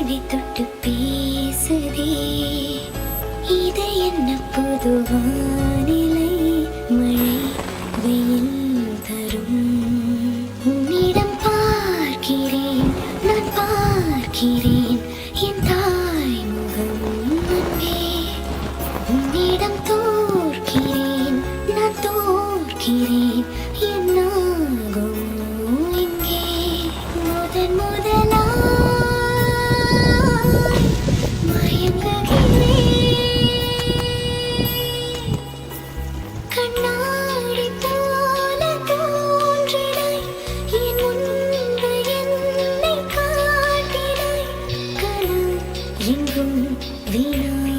மணி தொட்டு பேசுதே, இது என்ன புது வானிலை? மழை வெயில் தரும். உன்னிடம் பார்க்கிறேன், நான் பார்க்கிறேன் என் தாய் முகம் அன்பே. உன்னிடம் தோற்கிறேன், நான் தோற்கிறேன் என்னாகும் இங்கே. முதன் முதலாய் மயங்குகிறேன். கண்ணாடி போல தோன்றினாய், என் முன்பு என்னை காட்டினாய். களம் எங்கும் வீணாய்